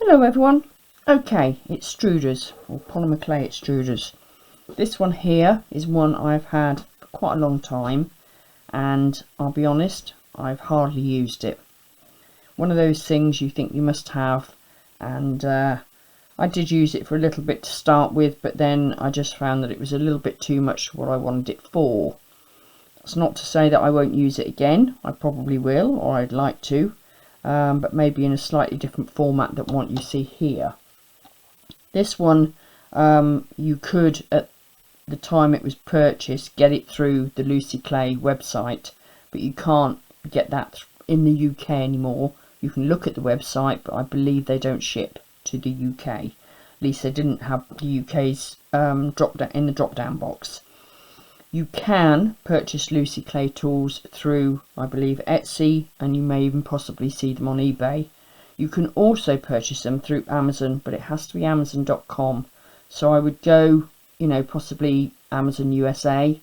Hello everyone. Okay, extruders or polymer clay extruders. This one here is one I've had for quite a long time, and I'll be honest, I've hardly used it. One of those things you think you must have, and I did use it for a little bit to start with, but then I just found that it was a little bit too much for what I wanted it for. That's not to say that I won't use it again. I probably will, or I'd like to. But maybe in a slightly different format than what you see here. This one, you could, at the time it was purchased, get it through the Lucy Clay website, but you can't get that in the UK anymore. You can look at the website, but I believe they don't ship to the UK. At least they didn't have the UK's drop down in the drop down box. You can purchase Lucy Clay tools through, I believe, Etsy, and you may even possibly see them on eBay. You can also purchase them through Amazon, but it has to be Amazon.com. So I would go, possibly Amazon USA.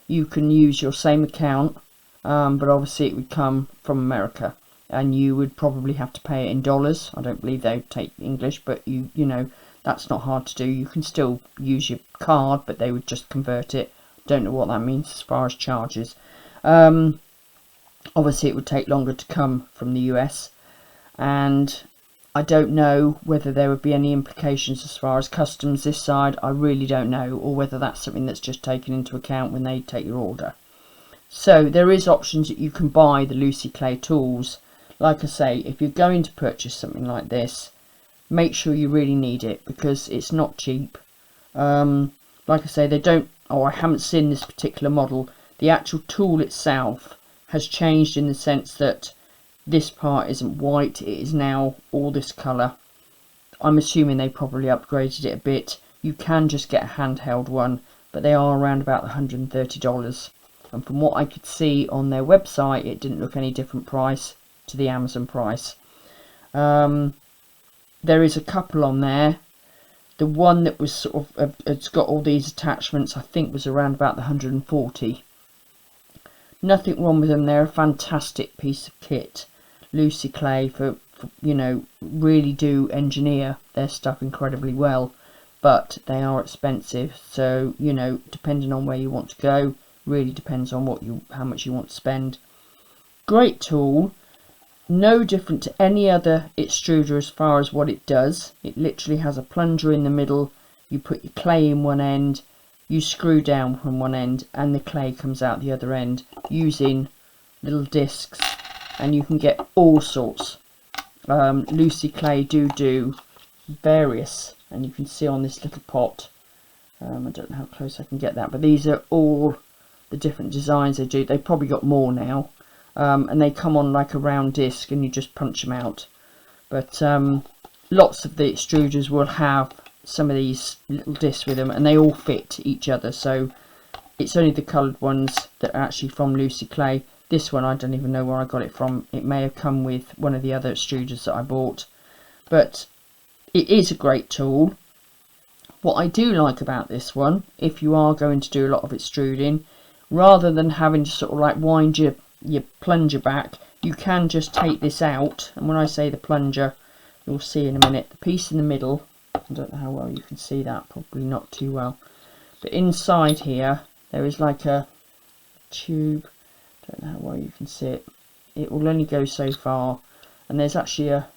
You can use your same account, but obviously it would come from America, and you would probably have to pay it in dollars. I don't believe they take English, but you know that's not hard to do. You can still use your card, but they would just convert it. Don't know what that means as far as charges. Obviously it would take longer to come from the US, and I don't know whether there would be any implications as far as customs this side. I really don't know, or whether that's something that's just taken into account when they take your order. So there is options that you can buy the Lucy Clay tools. Like I say, if you're going to purchase something like this, make sure you really need it, because it's not cheap. Like I say, they don't, I haven't seen this particular model. The actual tool itself has changed in the sense that this part isn't white, it is now all this colour. I'm assuming they probably upgraded it a bit. You can just get a handheld one, but they are around about $130. And from what I could see on their website, it didn't look any different price to the Amazon price. There is a couple on there. The one that was sort of, it's got all these attachments, I think was around about the 140. Nothing wrong with them, they're a fantastic piece of kit. Lucy Clay for really do engineer their stuff incredibly well, but they are expensive. So, depending on where you want to go, really depends on how much you want to spend. Great tool. No different to any other extruder as far as what it does. It literally has a plunger in the middle. You put your clay in one end, you screw down from one end, and the clay comes out the other end using little discs, and you can get all sorts. Lucy Clay do various, and you can see on this little pot, I don't know how close I can get that, but these are all the different designs they do. They've probably got more now. And they come on like a round disc, and you just punch them out. But lots of the extruders will have some of these little discs with them, and they all fit each other. So it's only the coloured ones that are actually from Lucy Clay. This one I don't even know where I got it from. It may have come with one of the other extruders that I bought. But it is a great tool. What I do like about this one, if you are going to do a lot of extruding, rather than having to sort of like wind your plunger back, you can just take this out. And when I say the plunger, you'll see in a minute the piece in the middle. I don't know how well you can see that, probably not too well, but inside here there is like a tube. Don't know how well you can see it. It will only go so far, and there's actually a,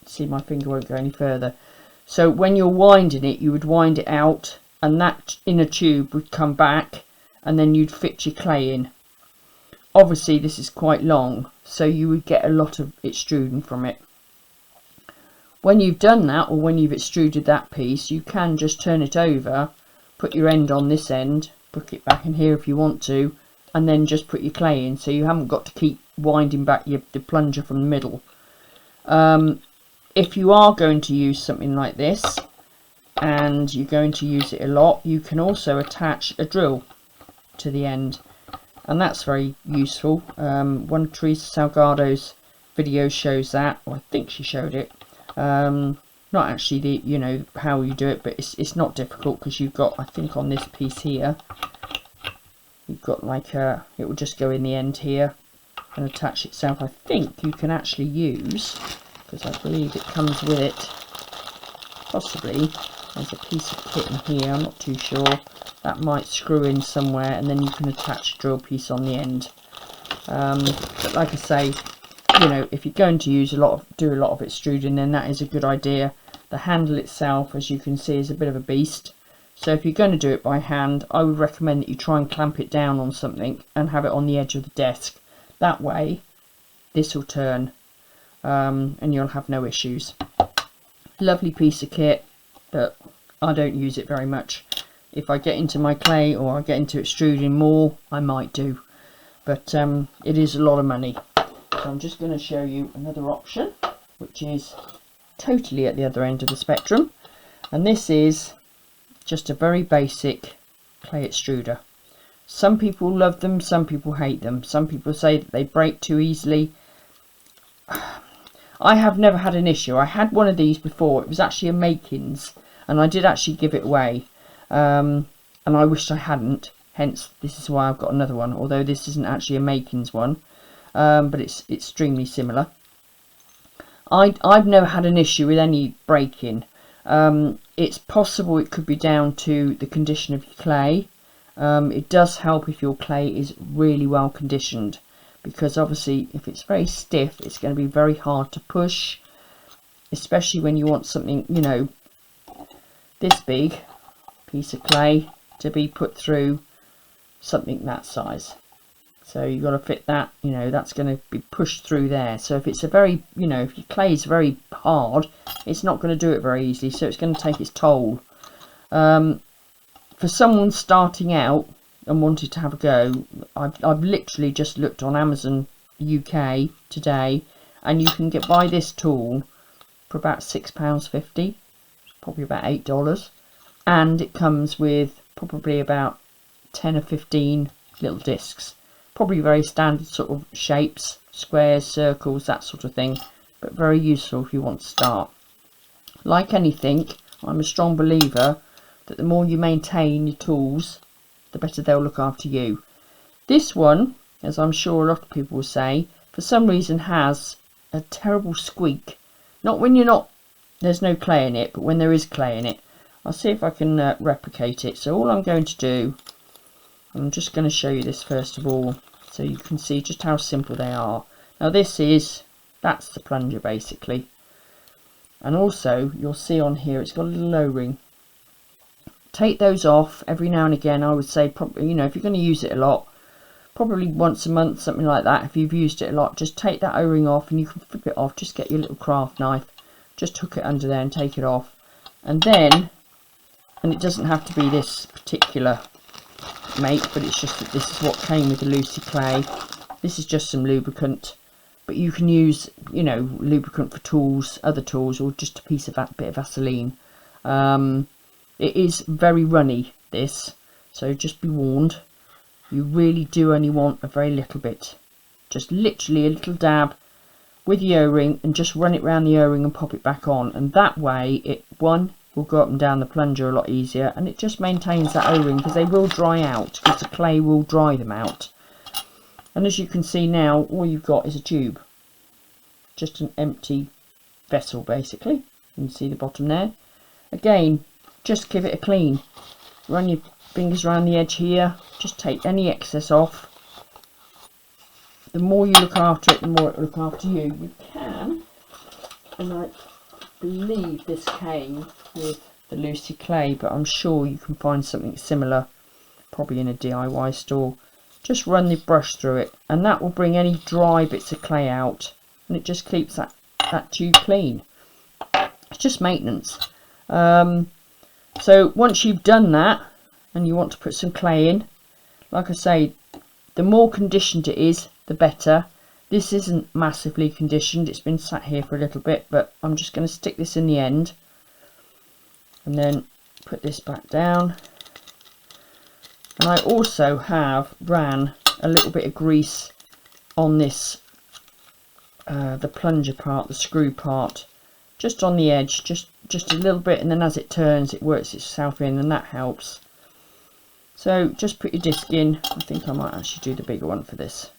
see, my finger won't go any further. So when you're winding it, you would wind it out, and that inner tube would come back, and then you'd fit your clay in. Obviously this is quite long, so you would get a lot of extruding from it. When you've done that, or when you've extruded that piece, you can just turn it over, put your end on this end, put it back in here if you want to, and then just put your clay in, so you haven't got to keep winding back the plunger from the middle. If you are going to use something like this, and you're going to use it a lot, you can also attach a drill to the end. And that's very useful. One of Teresa Salgado's videos shows that, or I think she showed it. Not actually the how you do it, but it's not difficult, because you've got, I think on this piece here, you've got like it will just go in the end here and attach itself. I think you can actually use, because I believe it comes with it. Possibly there's a piece of kit in here, I'm not too sure. That might screw in somewhere, and then you can attach a drill piece on the end. But like I say, you know, if you're going to do a lot of extruding, then that is a good idea. The handle itself, as you can see, is a bit of a beast. So if you're going to do it by hand, I would recommend that you try and clamp it down on something and have it on the edge of the desk. That way, this will turn, and you'll have no issues. Lovely piece of kit, but I don't use it very much. If I get into my clay or I get into extruding more, I might do. But it is a lot of money. So I'm just going to show you another option, which is totally at the other end of the spectrum. And this is just a very basic clay extruder. Some people love them, some people hate them. Some people say that they break too easily. I have never had an issue. I had one of these before. It was actually a Makins, and I did actually give it away. And I wished I hadn't. Hence, this is why I've got another one. Although this isn't actually a Makins one, but it's extremely similar. I've never had an issue with any breaking. It's possible it could be down to the condition of your clay. It does help if your clay is really well conditioned, because obviously if it's very stiff, it's going to be very hard to push, especially when you want something, you know, this big piece of clay to be put through something that size. So you've got to fit that, you know, that's going to be pushed through there. So if it's a very, you know, if your clay is very hard, it's not going to do it very easily, so it's going to take its toll. For someone starting out and wanted to have a go, I've literally just looked on Amazon UK today, and you can buy this tool for about £6.50, probably about $8, and it comes with probably about 10 or 15 little discs, probably very standard sort of shapes, squares, circles, that sort of thing, but very useful if you want to start. Like anything, I'm a strong believer that the more you maintain your tools, the better they'll look after you. This one, as I'm sure a lot of people will say, for some reason has a terrible squeak. Not when there's no clay in it, but when there is clay in it. I'll see if I can replicate it. So all I'm going to do, I'm just going to show you this first of all, so you can see just how simple they are. Now that's the plunger basically. And also you'll see on here it's got a little O-ring. Take those off every now and again. I would say probably, you know, if you're going to use it a lot, probably once a month, something like that. If you've used it a lot, just take that O-ring off, and you can flip it off. Just get your little craft knife, just hook it under there and take it off. And then, and it doesn't have to be this particular make, but it's just that this is what came with the Lucy clay. This is just some lubricant, but you can use, you know, lubricant for tools, other tools, or just a piece of that bit of Vaseline. It is very runny, this, so just be warned. You really do only want a very little bit, just literally a little dab with the O-ring, and just run it around the O-ring and pop it back on, and that way it will go up and down the plunger a lot easier, and it just maintains that O-ring, because they will dry out, because the clay will dry them out. And as you can see now, all you've got is a tube, just an empty vessel basically. You can see the bottom there. Again, just give it a clean. Run your fingers around the edge here, just take any excess off. The more you look after it, the more it will look after you. You can, and I believe this came with the Lucy clay, but I'm sure you can find something similar probably in a DIY store. Just run the brush through it, and that will bring any dry bits of clay out, and it just keeps that tube clean. It's just maintenance. So once you've done that and you want to put some clay in, like I say, the more conditioned it is, the better. This isn't massively conditioned, it's been sat here for a little bit, but I'm just going to stick this in the end and then put this back down. And I also have ran a little bit of grease on this, the plunger part, the screw part, just on the edge, just a little bit, and then as it turns it works itself in, and that helps. So just put your disc in. I think I might actually do the bigger one for this.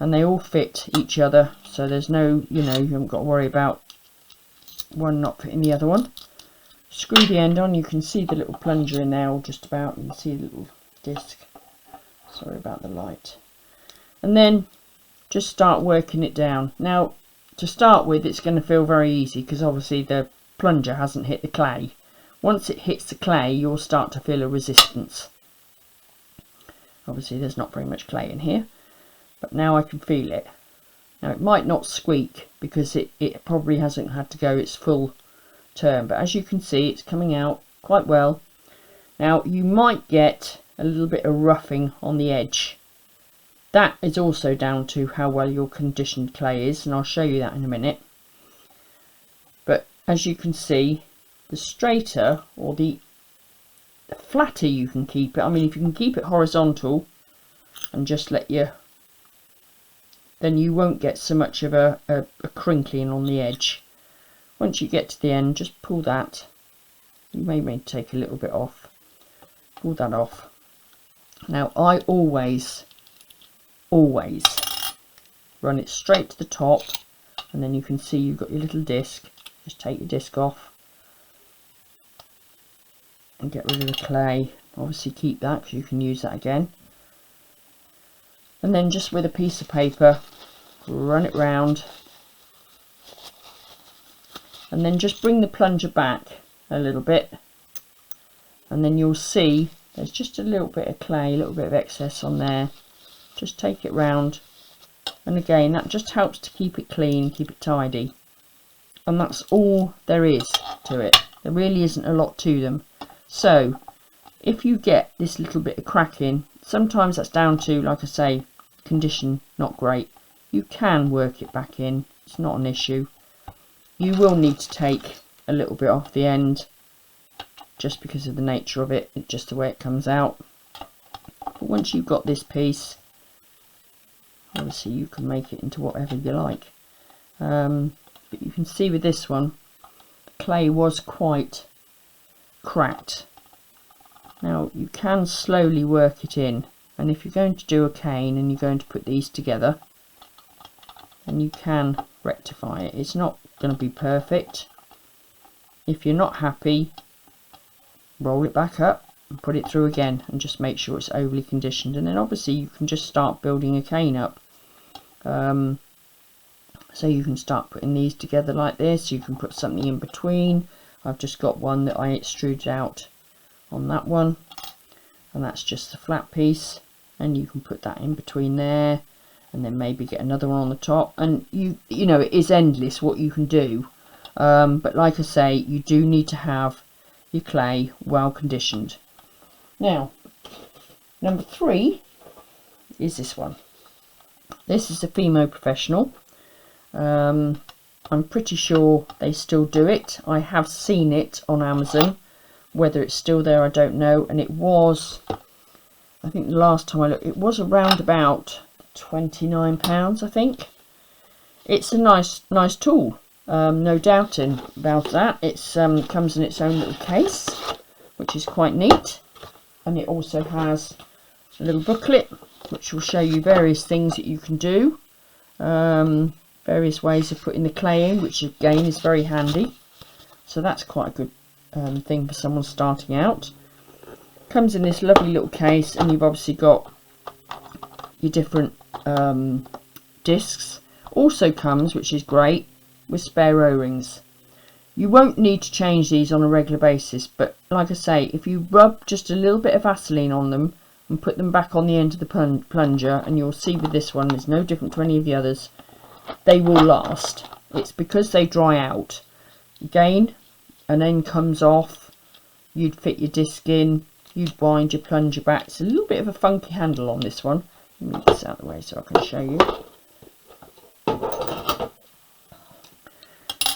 and they all fit each other, so there's no, you haven't got to worry about one not fitting the other one. Screw the end on. You can see the little plunger in there, or just about. You can see the little disc. Sorry about the light. And then just start working it down. Now, to start with, it's going to feel very easy because obviously the plunger hasn't hit the clay. Once it hits the clay, you'll start to feel a resistance. Obviously there's not very much clay in here, but now I can feel it. Now it might not squeak because it probably hasn't had to go its full turn, but as you can see, it's coming out quite well. Now you might get a little bit of roughing on the edge. That is also down to how well your conditioned clay is, and I'll show you that in a minute. But as you can see, the straighter or the flatter you can keep it, I mean if you can keep it horizontal and just then you won't get so much of a crinkling on the edge. Once you get to the end, just pull that. You may take a little bit off. Pull that off. Now I always run it straight to the top, and then you can see you've got your little disc. Just take your disc off and get rid of the clay. Obviously keep that because you can use that again. And then just with a piece of paper, run it round, and then just bring the plunger back a little bit, and then you'll see there's just a little bit of clay, a little bit of excess on there. Just take it round, and again that just helps to keep it clean, keep it tidy, and that's all there is to it. There really isn't a lot to them. So if you get this little bit of cracking, sometimes that's down to, like I say, condition not great. You can work it back in, it's not an issue. You will need to take a little bit off the end just because of the nature of it, just the way it comes out. But once you've got this piece, obviously you can make it into whatever you like. But you can see with this one, the clay was quite cracked. Now you can slowly work it in, and if you're going to do a cane and you're going to put these together, then you can rectify it. It's not going to be perfect. If you're not happy, roll it back up and put it through again, and just make sure it's overly conditioned, and then obviously you can just start building a cane up. So you can start putting these together like this. You can put something in between. I've just got one that I extruded out on that one, and that's just the flat piece, and you can put that in between there, and then maybe get another one on the top, and you know it is endless what you can do. But like I say, you do need to have your clay well conditioned. Now number 3 is this one. This is a Fimo Professional. I'm pretty sure they still do it. I have seen it on Amazon. Whether it's still there, I don't know. And it was, I think the last time I looked, it was around about £29, I think. It's a nice tool. No doubting about that. It's comes in its own little case, which is quite neat. And it also has a little booklet, which will show you various things that you can do. Various ways of putting the clay in, which again is very handy. So that's quite a good thing for someone starting out. Comes in this lovely little case, and you've obviously got your different discs. Also comes, which is great, with spare O-rings. You won't need to change these on a regular basis, but like I say, if you rub just a little bit of Vaseline on them and put them back on the end of the plunger, and you'll see with this one, it's no different to any of the others, they will last. It's because they dry out. Again, an end comes off, you'd fit your disc in, you'd wind your plunger back. It's a little bit of a funky handle on this one. Let me move this out of the way so I can show you.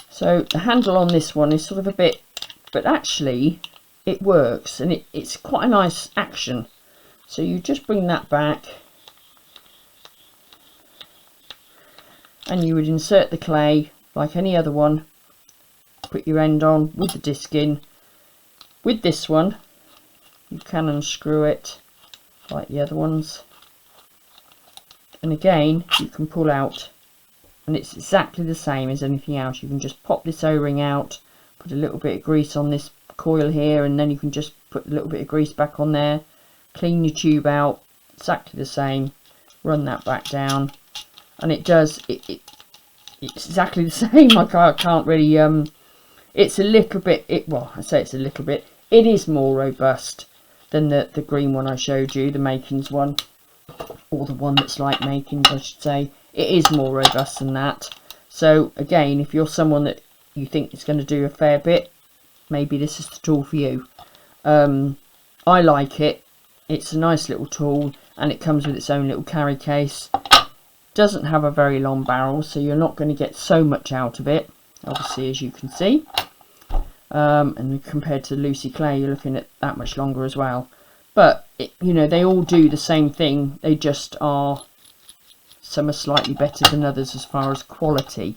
So the handle on this one is sort of a bit, but actually it works, and it's quite a nice action. So you just bring that back, and you would insert the clay like any other one, put your end on with the disc in. With this one you can unscrew it like the other ones, And again, you can pull out, and it's exactly the same as anything else. You can just pop this O-ring out, put a little bit of grease on this coil here, and then you can just put a little bit of grease back on there, clean your tube out, exactly the same, run that back down, and it does it's exactly the same. I can't really it's a little bit, well, I say it's a little bit, it is more robust than the green one I showed you, the Makins one, or the one that's like Makins I should say. It is more robust than that. So again, if you're someone that you think is going to do a fair bit, maybe this is the tool for you. I like it. It's a nice little tool, and it comes with its own little carry case. Doesn't have a very long barrel, so you're not going to get so much out of it, obviously, as you can see. And compared to Lucy Clay, you're looking at that much longer as well. But you know, they all do the same thing. They just are, some are slightly better than others as far as quality,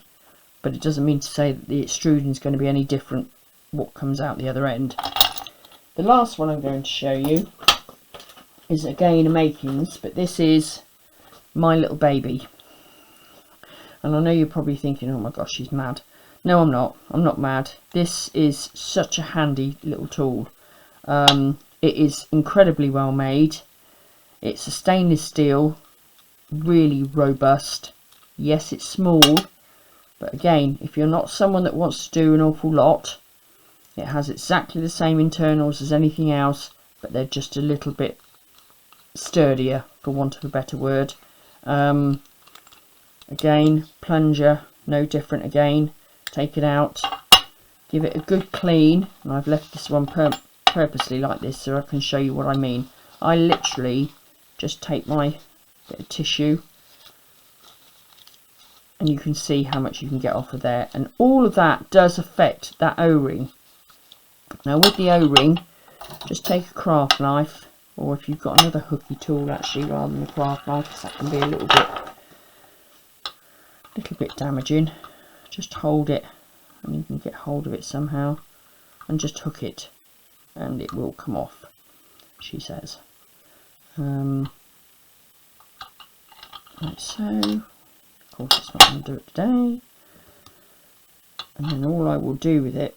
but it doesn't mean to say that the extruding is going to be any different what comes out the other end. The last one I'm going to show you is again a Makins, but this is my little baby. And I know you're probably thinking, oh my gosh, she's mad. No, I'm not mad. This is such a handy little tool. It is incredibly well made. It's a stainless steel, really robust. Yes, it's small, but again, if you're not someone that wants to do an awful lot, it has exactly the same internals as anything else, but they're just a little bit sturdier, for want of a better word. Again, plunger, no different again. Take it out, give it a good clean, and I've left this one purposely like this so I can show you what I mean. I literally just take my bit of tissue, and you can see how much you can get off of there, and all of that does affect that O-ring. Now with the O-ring, just take a craft knife, or if you've got another hooky tool actually rather than a craft knife, because that can be a little bit damaging. Just hold it, and you can get hold of it somehow, and just hook it, and it will come off, she says. Like so. Of course it's not going to do it today. And then all I will do with it,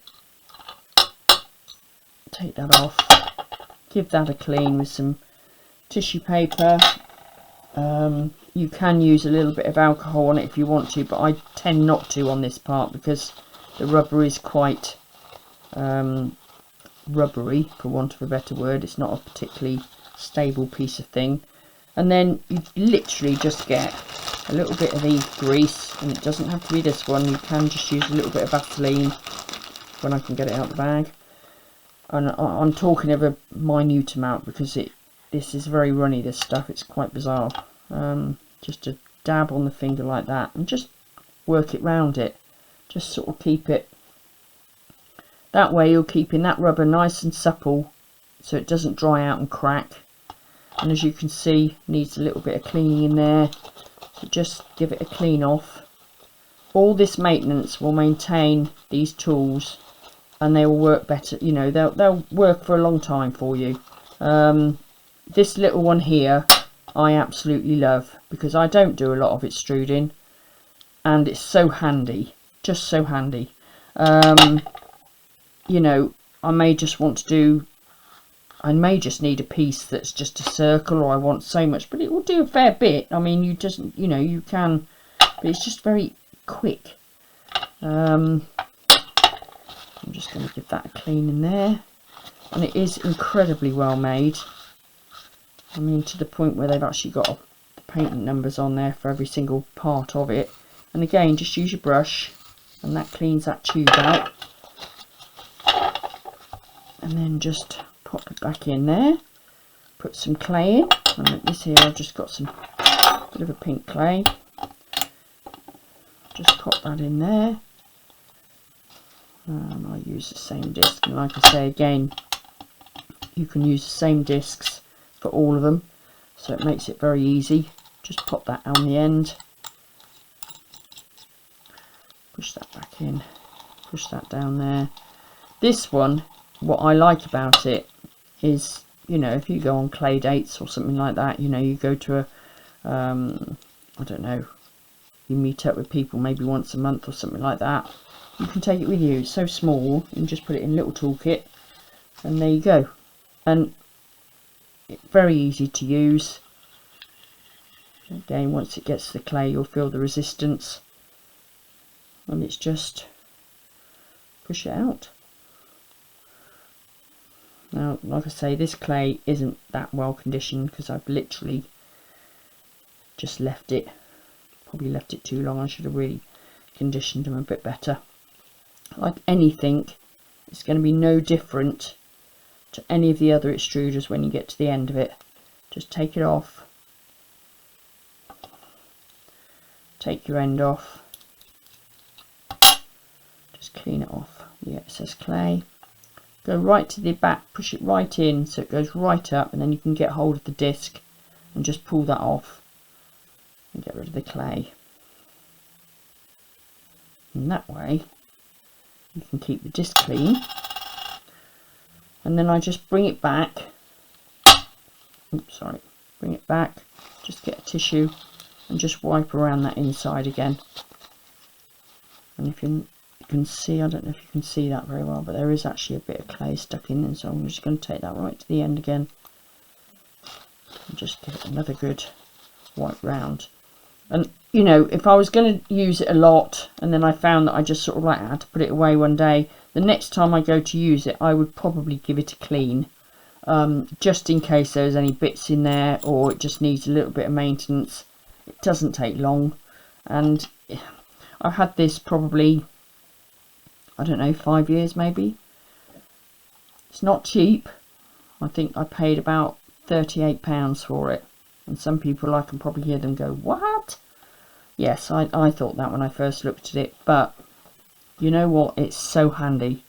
take that off, give that a clean with some tissue paper. You can use a little bit of alcohol on it if you want to, but I tend not to on this part because the rubber is quite rubbery, for want of a better word. It's not a particularly stable piece of thing. And then you literally just get a little bit of the grease, and it doesn't have to be this one. You can just use a little bit of Vaseline when I can get it out of the bag. And I'm talking of a minute amount because this is very runny, this stuff. It's quite bizarre. Just a dab on the finger like that, and just work it round it. Just sort of keep it. That way you're keeping that rubber nice and supple, so it doesn't dry out and crack. And as you can see, needs a little bit of cleaning in there. So just give it a clean off. All this maintenance will maintain these tools, and they will work better. You know, they'll work for a long time for you. This little one here I absolutely love, because I don't do a lot of extruding, and it's so handy, just so handy. You know, I may just need a piece that's just a circle, or I want so much, but it will do a fair bit. I mean, you can, but it's just very quick. I'm just going to give that a clean in there, and it is incredibly well made. I mean, to the point where they've actually got the patent numbers on there for every single part of it. And again, just use your brush, and that cleans that tube out. And then just pop it back in there. Put some clay in. And this here, I've just got some bit of a pink clay. Just pop that in there. And I use the same disc. And like I say again, you can use the same discs for all of them, so it makes it very easy. Just pop that on the end, push that back in, push that down there. This one, what I like about it is, you know, if you go on clay dates or something like that, you know, you go to I don't know, you meet up with people maybe once a month or something like that, you can take it with you. It's so small, you can just put it in a little toolkit, and there you go. And it's very easy to use. Again, once it gets to the clay, you'll feel the resistance, and it's just push it out. Now, like I say, this clay isn't that well conditioned because I've literally just left it, probably left it too long. I should have really conditioned them a bit better. Like anything, it's going to be no different to any of the other extruders when you get to the end of it. Just take it off, take your end off, just clean it off the excess clay, go right to the back, push it right in so it goes right up, and then you can get hold of the disc and just pull that off and get rid of the clay. And that way you can keep the disc clean. And then I just bring it back, bring it back, just get a tissue and just wipe around that inside again. And if you can see, I don't know if you can see that very well, but there is actually a bit of clay stuck in there, so I'm just going to take that right to the end again and just give it another good wipe round. And you know, if I was going to use it a lot and then I found that I just sort of like had to put it away one day, the next time I go to use it I would probably give it a clean, just in case there's any bits in there or it just needs a little bit of maintenance. It doesn't take long, and I've had this probably, I don't know, 5 years maybe. It's not cheap. I think I paid about £38 for it, and some people, I can probably hear them go, what? Yes, I thought that when I first looked at it, but you know what, it's so handy.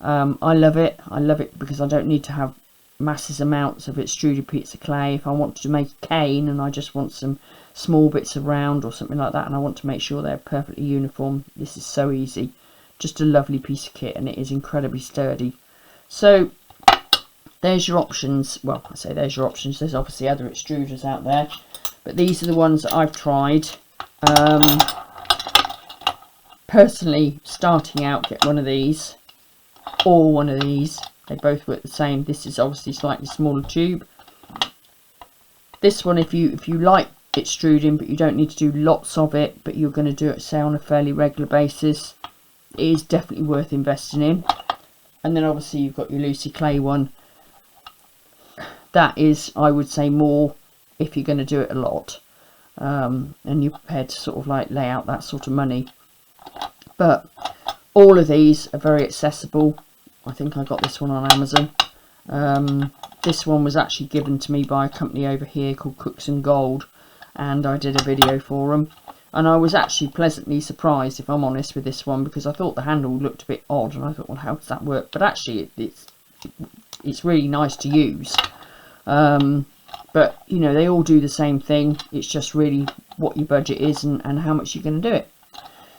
I love it because I don't need to have massive amounts of extruded pieces of clay. If I want to make a cane and I just want some small bits of round or something like that, and I want to make sure they're perfectly uniform, this is so easy. Just a lovely piece of kit, and it is incredibly sturdy. So there's your options. Well, I say there's your options, there's obviously other extruders out there, but these are the ones that I've tried. Personally, starting out, get one of these or one of these. They both work the same. This is obviously slightly smaller tube. This one, if you like extruding but you don't need to do lots of it, but you're going to do it, say, on a fairly regular basis, it is definitely worth investing in. And then obviously you've got your Lucy Clay one. That is, I would say, more if you're going to do it a lot, and you're prepared to sort of like lay out that sort of money. But all of these are very accessible. I think I got this one on Amazon. This one was actually given to me by a company over here called Cooks and Gold, and I did a video for them, and I was actually pleasantly surprised, if I'm honest, with this one, because I thought the handle looked a bit odd, and I thought, well, how does that work? But actually it's really nice to use. But you know, they all do the same thing. It's just really what your budget is and how much you're going to do it.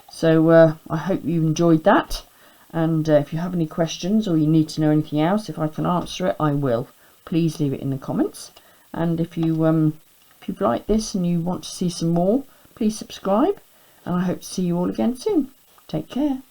So I hope you enjoyed that, and if you have any questions or you need to know anything else, if I can answer it, I will. Please leave it in the comments, and if you've liked this and you want to see some more, please subscribe, and I hope to see you all again soon. Take care.